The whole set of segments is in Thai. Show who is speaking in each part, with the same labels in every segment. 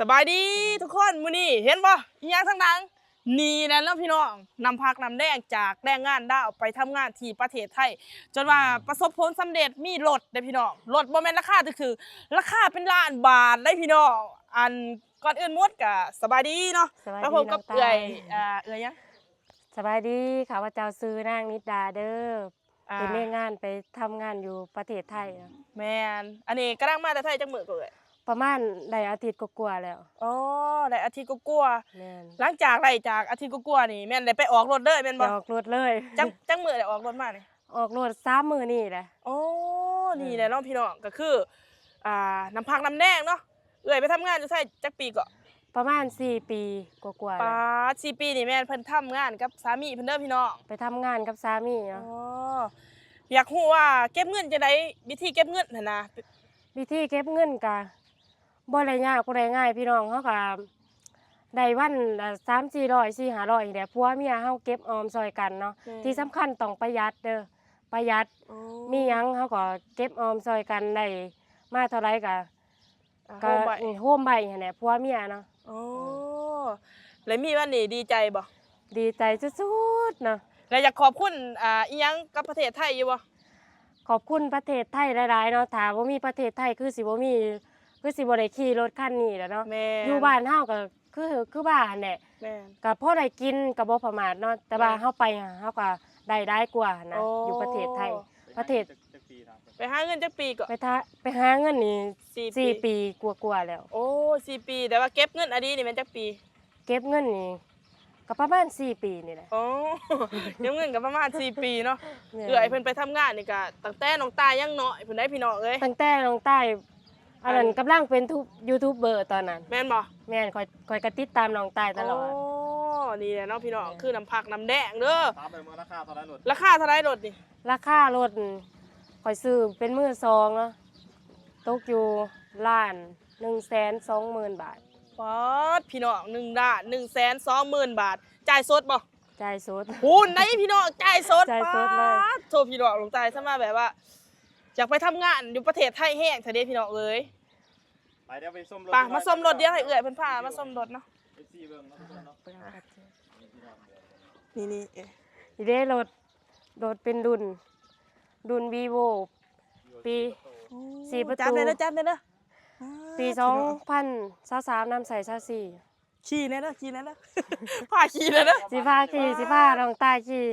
Speaker 1: สบายดีทุกคนมื้อนี้เห็นบ่อีหยังทั้งนั้นนี่แหละเนาะพี่น้องนำผักนำแดงจากแรงงานดาวไปทำงานที่ประเทศไทยจนว่าประสบผลสำเร็จมีรถได้พี่น้องรถบ่แม่นราคาคือราคาเป็นล้านบาทได้พี่น้องอันก่อนอื่นหมดก็สบายดีเนาะแล้วผมกับเอื้อยเอื้อยยัง
Speaker 2: สบายดีข้าพเจ้าซื้อนางนิดาเด้อเป็นแรงงานไปทำงานอยู่ประเทศไทย
Speaker 1: แม่นอันนี้กำลังมาแต่ไทยจักมื้อก็เอ้ย
Speaker 2: ประมาณได้อาทิตย์กว่าๆแล้ว
Speaker 1: อ๋อได้อาทิตย์กว่า
Speaker 2: แม่น
Speaker 1: หลังจากได้จากอาทิตย์กว่านี่แม่นได้ไปออกรถเลยแม่นบ่
Speaker 2: ออกรถเลย
Speaker 1: จังมื้อได้ออกรถมานี่
Speaker 2: ออกรถ3 มื้อนี่แหละ
Speaker 1: อ๋อนี่แหละเนาะพี่น้องก็คือน้ำพักน้ำแดงเนาะเอื้อยไปทำงานอยู่ไสจักปีก็
Speaker 2: ประมาณ4 ปีกว่าๆ
Speaker 1: ป
Speaker 2: แล้ว
Speaker 1: าด4 ปีนี่แม่นเพิ่นทำงานกับสามีเพิ่นเด้อพี่น้อง
Speaker 2: ไปทำงานกับสามี
Speaker 1: อ๋อ
Speaker 2: เนาะ
Speaker 1: อยากรู้ว่าเก็บเงินจังได๋วิธีเก็บเงินหั่นนะ
Speaker 2: วิธีเก็บเงินก็บ่ได้ยากบ่ได้ง่ายพี่น้องเฮาก็ได้วันละ300-400 400-500นี่แหละผัวเมียเฮาเก็บออมช่วยกันเนาะที่สำคัญต้องประหยัดเด้อประหยัดมีหยังเฮาก็เก็บออมช่วยกันได้มาเท่าไรก็โฮมใบหั่นแหละผัวเมียเนาะ
Speaker 1: อ๋อแล้วมีวันนี้ดีใจบ่
Speaker 2: ดีใจสุดๆเนาะ
Speaker 1: แล้วอยากขอบคุณอีหยังกับประเทศไทยอยู่บ่
Speaker 2: ขอบคุณประเทศไทยหลายๆเนาะถ้าบ่มีประเทศไทยคือสิบ่ได้ขี่รถคันนี้แหล้วเนาะอยู่บ้านเฮาก็คือบ้านแหละ
Speaker 1: แม่น
Speaker 2: ก็พอได้กินก็บ่ประมาทเนาะแต่ว่าเฮาไปเฮาก็ได้หลายกว่านะอยู่ประเทศไทยประเทศ
Speaker 1: ไปหาเงินจักปีก็
Speaker 2: ไปหาเงินนี่4 ปีกว่าๆแล้ว
Speaker 1: โอ้4 ปีแต่ว่าเก็บเงินอดีนี่แม่นจักปี
Speaker 2: เก็บเงินนี่ก็ประมาณ4 ปีนี่แหละ
Speaker 1: อ๋อเก็บเงินก็ประมาณ4 ปีเนาะเอื้อยเพิ่นไปทำงานนี่ก็ตั้งแต่น้องตายยังน้อยเพิ่นได้พี่น้องเอ้ย
Speaker 2: ตั้งแต่น้องตายอันนั้นกำลังเป็นยูทูบเบอร์ตอนนั้น
Speaker 1: แม่นบ่
Speaker 2: แม่นค่อยก็ติดตามน้องตายตลอด
Speaker 1: อ๋อนี่แหละเนาะพี่น้องคือน้ำผักน้ำแดงเด้อ
Speaker 3: ถามไปเมื่อราคาเท่าไรรถ
Speaker 1: ราคาเท่าไรรถนี่
Speaker 2: ราคารถข่อยซื้อเป็นมือสองเนาะตกอยู่1,120,000 บาท
Speaker 1: ป๊อดพี่น้อง1,120,000 บาทจ่ายสดบ่
Speaker 2: จ่ายสด
Speaker 1: พูนไหนพี่น้องจ่ายสด
Speaker 2: จ่ายสดเลย
Speaker 1: โทพี่น้องลงใจซะมาแบบว่าอยากไปทำงานอยู่ประเทศไทยแห้งซะเด้พี่น้องเอ้ย
Speaker 3: ไปเดี๋ยวไปส้มรถ
Speaker 1: มาส้มรถเดี๋ยวให้เอื้อยเพิ่นพามาส้มรถเนาะนี่นี่
Speaker 2: เด้รถเป็นรุ่น Vivo ปี4 ประตู
Speaker 1: จับได้เด้อ
Speaker 2: ปี2023นำใส่24
Speaker 1: ขี่แน่เด้อพาขี่แน่เด้อ
Speaker 2: สิพาน้องตายขี่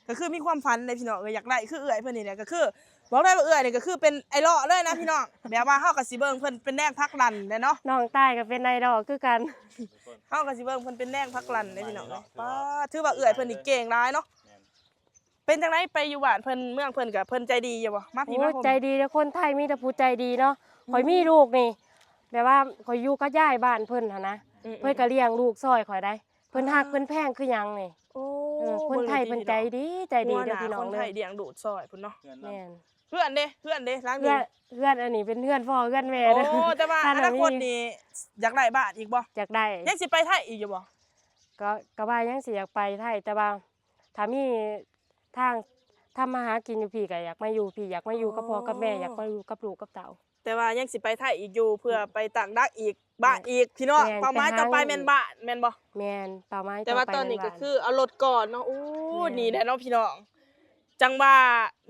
Speaker 1: ก็คือมีความฝันเลยพี่น้องอยากได้คือเอื้อยเพิ่นนี่แหละก็คือบอกได้ว่าเอื้อยนี่ก็คือเป็นไอดอลเลยนะพี่น้องแบบว่าเฮาก็สิเบิ่งเพิ่นเป็นแนงพักลันเนาะ
Speaker 2: น้องตายก็เป็นไอดอลคือกัน
Speaker 1: เฮาก็สิเบิ่งเพิ่นเป็นแนงพักลันพี่น้องป้าถือว่าเอื้อยเพิ่นนี่เก่งหลายเนาะเป็นจังได๋ไปอยู่บ้านเพิ่นเมืองเพิ่นก็เพิ่นใจดีอยู่บ่มาพี่มา
Speaker 2: ใจดีเด้อคนไทยมีแต่ผู้ใจดีเนาะข่อยมีลูกนี่แบบว่าข่อยอยู่กับยายบ้านเพิ่นหั่นนะเพิ่นก็เลี้ยงลูกซอยข่อยได้เพิ่นฮักเพิ่นแพงคือหยังนี่คนไทยเพิ่นใจดีเด้อพี่น้อง
Speaker 1: คนไทยเลี้ยงดูดซอยพุ่นเนาะ
Speaker 2: แม่น
Speaker 1: เพื่อนเด้ล้างนี่
Speaker 2: เพื่อนอันนี้เป็นเพื่อนพ่อเพื่อนแม่
Speaker 1: เด้อโอ้แต่ว่าอนาคตนี่อยากได้บ้านอีกบ่
Speaker 2: อยากได้
Speaker 1: ยังสิไปไทยอีกอยู่บ่
Speaker 2: ก็ว่ายังสิอยากไปไทยแต่ว่าถ้ามีทางทำมาหากินอยู่พี่ก็อยากมาอยู่พี่อยากมาอยู่กับพ่อกับแม่อยากมาอยู่กับลูกกับเต้า
Speaker 1: แต่ว่ายังสิไปไทยอีกอยู่เพื่อไปตั้งดักอีกบ้านอีกพี่น้องเป้าหมายต่อไปแม่นบ้านแม่นบ่
Speaker 2: แม่นเป้าหมายต่อไป
Speaker 1: แต่ว่าตอนนี้ก็คือเอารถก่อนเนาะอู้นี่แหละเนาะพี่น้องจังว่า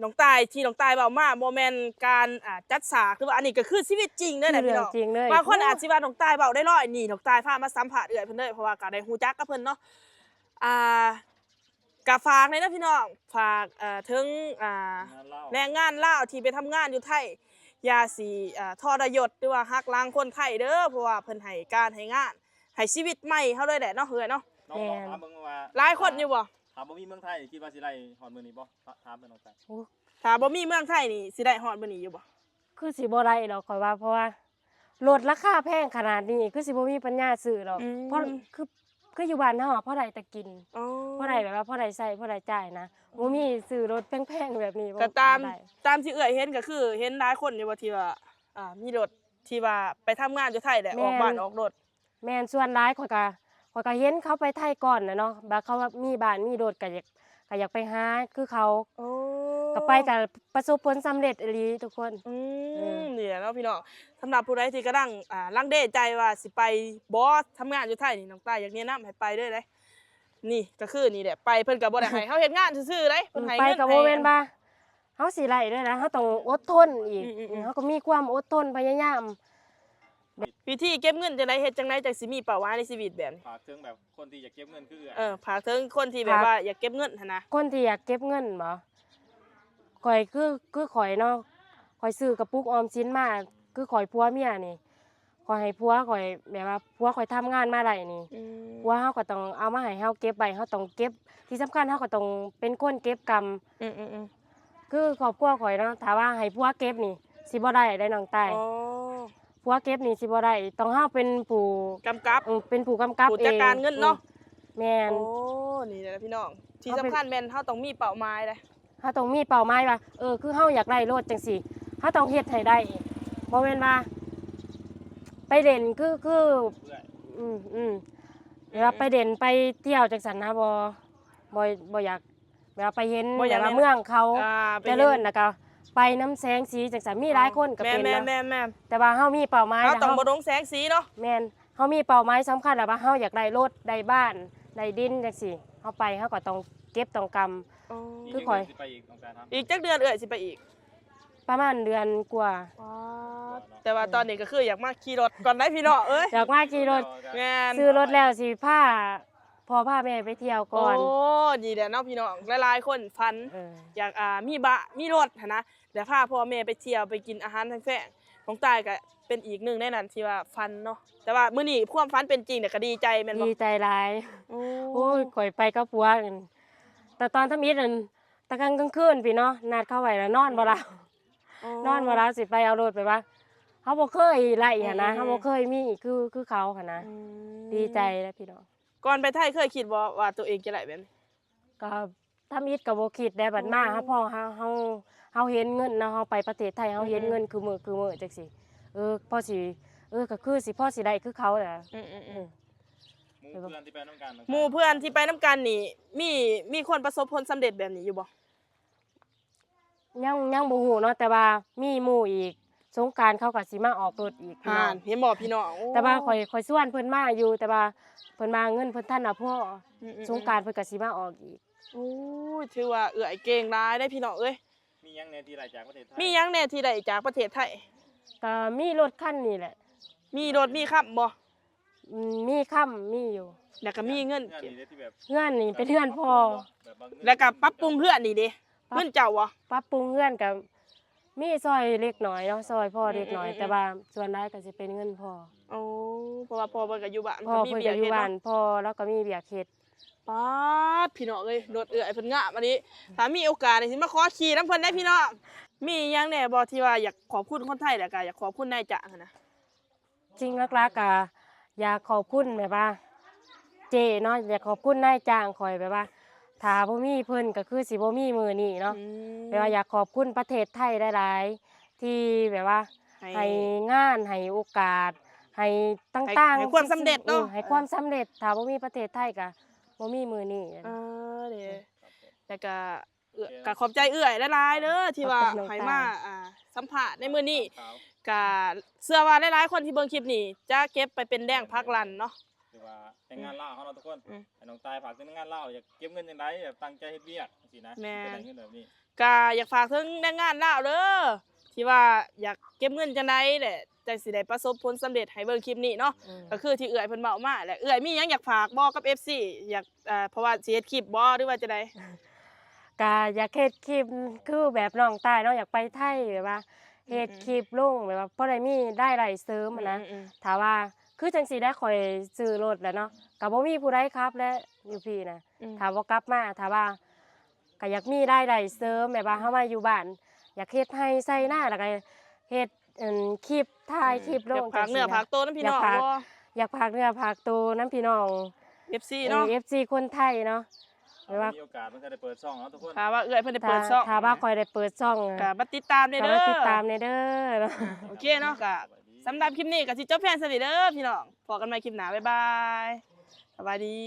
Speaker 1: น้องตายที่น้องตายเว้ามาบ่แม่นการจัดฉากคือว่าอันนี้ก็คือชีวิตจริงเด้อแหละพี่น้องบางคนอาจสิว่าน้องตายเว้าได้ร้อยนี่น้องตายพามาสัมภาษณ์เอื้อยเพิ่นเด้อเพราะว่าก็ได้ฮู้จักกับเพิ่นเนาะก็ฝากเลยนะพี่น้องฝากถึงแรงงานลาวที่ไปทำงานอยู่ไทยอย่าสิทรยศหรือว่าหักล้างคนไทยเด้อเพราะว่าเพิ่นให้การให้งานให้ชีวิตใหม่เฮาเลยแหละเนาะเฮ้ยเนาะ
Speaker 3: น้องถามมึงว่า
Speaker 1: หลายคนอยู่บ่
Speaker 3: ถามบ่มีเมืองไทยคิดว่าสิได้ฮอดมื้อนี้บ่ถามน้องตาย
Speaker 1: ถ้าบ่มีเมืองไทยนี่สิได้ฮอดมื้อนี้อยู่บ่
Speaker 2: คือสิบ่ได้ดอกข่อยว่าเพราะว่ารถราคาแพงขนาดนี้คือสิบ่มีปัญญาซื้อดอกเพราะคืออยู่บ้านเฮาเพราะได้แต่กินเพราะได้แบบว่าเพราะได้ใช้เพราะได้จ่ายนะบ่มีซื้อรถแพงๆแบบนี้
Speaker 1: ก็ตามที่เอื้อยเห็นก็คือเห็นหลายคนอยู่ว่าที่ว่ามีรถที่ว่าไปทำงานอยู่ไทยแหละออกบ้านออกรถ
Speaker 2: แม่นส่วนหลายข่อยก็เห็นเขาไปไทยก่อนน่ะเนาะแบบเขามีบ้านมีรถก็อยากไปหาคือเขาก็ ก็ไปก็ประสบผลสำเร็จอีหลีทุกคน
Speaker 1: นี่แหละเนาะพี่น้องสำหรับผู้ใดที่กำลังลังเลใจว่าสิไปบ่ทำงานอยู่ไทยนี่น้องต้าอยากแนะนำให้ไปเด้อเด้นี่ก็คือนี่แหละไปเพิ่นก็บ่ได้ให้เฮาเฮ็ดงานซื่อๆเด้เพิ่นให้
Speaker 2: ไป
Speaker 1: เงิน
Speaker 2: กับโมเมนบ่าเฮาสิไล่ด้วยนะเฮาต้องอดทนอีกเฮาก็มีความอดทนพยายาม
Speaker 1: วิธีเก็บเงินจังไดเฮ็ดจังไดจังสิมีเป้าหมายในชีวิตแบบนี้
Speaker 3: ฝากถึงแบบคนที่อยากเก็บเงินคือ
Speaker 1: ฝากถึงคนที่แบบว่าอยากเก็บเงินหั่นนะ
Speaker 2: คนที่อยากเก็บเงินบ่ข่อยคือข่อยเนาะข่อยซื้อกระปุกออมสินมาคือข่อยผัวเมียนี่ข่อยให้ผัวข่อยแบบว่าผัวข่อยทำงานมาได้นี่ผัวเฮาก็ต้องเอามาให้เฮาเก็บไว้เฮาต้องเก็บที่สำคัญเฮาก็ต้องเป็นคนเก็บกำคือครอบครัวข่อยเนาะถ้าว่าให้ผัวเก็บนี่สิบ่ได้น้องตาย
Speaker 1: อ๋อ
Speaker 2: ผัวเก็บนี่สิบ่ได้ต้องเฮาเป็นผู้
Speaker 1: กำกับ
Speaker 2: เป็นผู้กำกับ
Speaker 1: ผู้
Speaker 2: เอง
Speaker 1: จัดการเงินเนาะ
Speaker 2: แม่น
Speaker 1: โอ้นี่แหละพี่น้องที่สำคัญแม่นเฮาต้องมีเป้าหมายเลย
Speaker 2: เฮาต้องมีเป้าหมายว่าคือเฮาอยากได้รถจังซี่เฮาต้องเฮ็ดให้ได้บ่แม่นว่าไปเล่นคือเวลาไปเด่นไปเที่ยวจังซั่นนะบ่อยากเวลาไปเห็นแบบว่าเมืองเขาเจริญแล้วก็ไปน้ำแสงสีจังซั่นมีหลายคนก็เป็นนะ
Speaker 1: แม่น
Speaker 2: แต่ว่าเฮามีเป้าหมาย
Speaker 1: เฮา
Speaker 2: แล้ว
Speaker 1: ต้องบ่ลงแสงสีเนาะ
Speaker 2: แม่นเฮามีเป้าหมายสำคัญแล้วว่าเฮาอยากได้รถได้บ้านได้ดินจังซี่เฮาไปเฮาก็ต้องเก็บต้องกำ คือข่อย
Speaker 3: ไปอีกต้องการทำ
Speaker 1: อีกจักเดือนเอ้ยสิไปอีก
Speaker 2: ประมาณเดือนกว่า
Speaker 1: แต่ว่าตอนนี้ก็คืออยากมาขี่รถก่อนได้พี่น้องเอ้ย
Speaker 2: อยากมาขี่รถ
Speaker 1: แม่น
Speaker 2: ซื้อรถแล้วสิพาพ่อพาแม่ไปเที่ยวก่อน
Speaker 1: โอ้นี่แหละเนาะพี่น้องหลายๆคนฝัน อยากมีรถหั้นนะแล้วพาพ่อแม่ไปเที่ยวไปกินอาหารแพงๆของตายก็เป็นอีกหนึ่งในนั้นที่ว่าฝันเนาะแต่ว่ามื้อนี้ความฝันเป็นจริงเนี่ยก็ดีใจแม่นบ่
Speaker 2: ดีใจหลาย
Speaker 1: โอ้
Speaker 2: โอ้ยข่อยไปกับผัวนั่นแต่ตอนทำอิฐนั่นตะกลางคืนพี่เนาะนัดเข้าไว้แล้วนอนบ่หลับนอนบ่หลับสิไปเอารถไปว่าเฮาบ่เคยไล่หั่นนะเฮาบ่เคยมีคือเขาหั่นนะดีใจแล้วพี่น้อง
Speaker 1: ก่อนไปไทยเคยคิดบ่ว่าตัวเองจะได้แบบนี้
Speaker 2: ก็ทำอิฐก็บ่คิดได้บัดมาพอเฮาเห็นเงินเนาะเฮาไปประเทศไทยเฮาเห็นเงินคือมื้อจังซี่พอสิก็คือสิพอสิได้คือเขาแหละ
Speaker 3: หมู่เพื่อนที่ไปน้ำกัน
Speaker 1: หมู่เพื่อนที่ไปน้ำกันนี่มีคนประสบผลสำเร็จแบบนี้อยู่บ่
Speaker 2: ยังบ่ฮู้เนาะแต่ว่ามีหมู่อีกสงกรานต์เขาก็สิมาออกรถอีกพี่น้อง
Speaker 1: เห็นบ่พี่น้อง
Speaker 2: แต่ว่าข่อยชวนเพิ่นมาอยู่แต่ว่าเพิ่นมาเงินเพิ่นทันน่ะพ่อสงกรานต์เพิ่นก็สิมาออกอีก
Speaker 1: โอ้ยถือว่าเอื้อยเก่งหลายได้พี่น้องเอ้ย
Speaker 3: มียังในที่ไหนจากประเทศไทย
Speaker 1: มีหยังแน่ที่ได้จากประเทศไทย
Speaker 2: ก็มีรถคันนี้แหละ
Speaker 1: มีรถมีครับบ่
Speaker 2: มีค่ำมีอยู่
Speaker 1: แล้วก็มีเงิน
Speaker 3: งาน
Speaker 1: เก็บ
Speaker 3: นี้ที่แบบ
Speaker 2: เฮือนนี่เป็นเฮือนพ่อ
Speaker 1: แล้วก็ปรับปรุงเฮือนนี่เด้เงินเจ้าบ่
Speaker 2: ปรับปรุงเฮือนก็มีซอยเล็กน้อยเนาะซอยพ่อเล็กน้อยแต่ว่าส่วนใหญ่ก็สิเป็นเงินพ่อ
Speaker 1: โอ้เพราะว่าพ่อเพิ่นก็อยู่บ้าน
Speaker 2: พ่อ
Speaker 1: มี
Speaker 2: เพิ่น
Speaker 1: เบี
Speaker 2: ก็
Speaker 1: ย
Speaker 2: อยู่
Speaker 1: เฮ็ด
Speaker 2: บ้าน
Speaker 1: เนาะ
Speaker 2: พ่อแล้วก็มีเบียกเฮ็ด
Speaker 1: ป๊าดพี่น้องเอ้ยรถเอื้อยเพิ่นงามอันนี้ถ้ามีโอกาสนี่สิมาขอขี่นํเพิ่นได้พี่น้องมีหยังแน่บ่ที่ว่าอยากขอบคุณคนไทยแล้วก็อยากขอบคุณนายจ้างหั้นนะ
Speaker 2: จริงหลักๆก็อยากขอบคุณแบบว่าเจเนาะอยากขอบคุณนายจ้างข่อยแบบว่าถ้าบ่มีเพิ่นก็คือสิบ่มีมื้อนี้เนาะแบบว่าอยากขอบคุณประเทศไทยหลายๆที่แบบว่าให้งานให้โอกาสให้ต่างๆ
Speaker 1: ให้ความสำเร็จเนาะ
Speaker 2: ให้ความสำเร็จถ้าบ่มีประเทศไทยก็บ่มีมื้อนี้
Speaker 1: เด้แล้วก็ก็ขอบใจเอื้อยหลายๆเด้อที่ว่าให้มาสัมภาษณ์ในมื้อนี้ก็เชื่อว่าหลายๆคนที่เบิ่งคลิปนี้จะเก็บไปเป็นแดงพักลันเนาะ
Speaker 3: หรือว่าแต่งงานเล่าเขาเนาะทุกคนให้น้องตายฝากถึงงานเล่าอยากเก็บเงินยังไงแบบตั้งใจเฮ็ดเวียกสินะจะได้เงินแบบนี้
Speaker 1: ก็อยากฝากถึงแรงงานลาวเด้อที่ว่าอยากเก็บเงินจังได๋แหละจังสิได้ประสบผลสำเร็จให้เบิ่งคลิปนี้เนาะก็คือที่เอื้อยเพิ่นเว้ามาแหละเอื้อยมีหยังอยากฝากบ่กับ FC อยากเพราะว่าสิเฮ็ดคลิปบ่หรือว่าจะได๋
Speaker 2: ก็อยากเฮ็ดคลิปคือแบบน้องตายเนาะอยากไปไทยแบบว่าเฮ็ดคลิปลงแบบว่าพอได้มีได้รายเสริมอะนะถ้าว่าคือจังซี่ได้ข่อยซื้อรถแล้วเนาะก็บ่มีผู้ใดครับและอยู่พี่นะถ้าบ่กลับมาถ้าว่าก็อยากมีรายได้เสริมแบบว่าเฮามาอยู่บ้านอยากเฮ็ดให้ใส่หน้าแล้วก็เฮ็ดคลิปถ่ายคลิปลง
Speaker 1: ฝากเนื้อฝากตัวนำพี่น้องบ่
Speaker 2: อยากฝากเนื้อฝากตัวนำพี่น้อง
Speaker 1: FC เนาะ
Speaker 2: FC คนไทยเนาะแบบว่า
Speaker 3: มีโอกาสมันก็ได้เปิดช่องเนาะทุกคน
Speaker 1: ถ้าว่าเอื้อยเพิ่นได้เปิดช่อง
Speaker 2: ถ้าว่าข่อยได้เปิดช่อง
Speaker 1: ก็มาติดตามได้
Speaker 2: ก็
Speaker 1: เด้อ
Speaker 2: มาติดตามในเด้อ
Speaker 1: โอเคเนาะก็สำหรับคลิปนี้ก็สิจบเพียงเท่านี้เด้อพี่น้องพบกันใหม่คลิปหน้าบ๊ายบายสวัสดี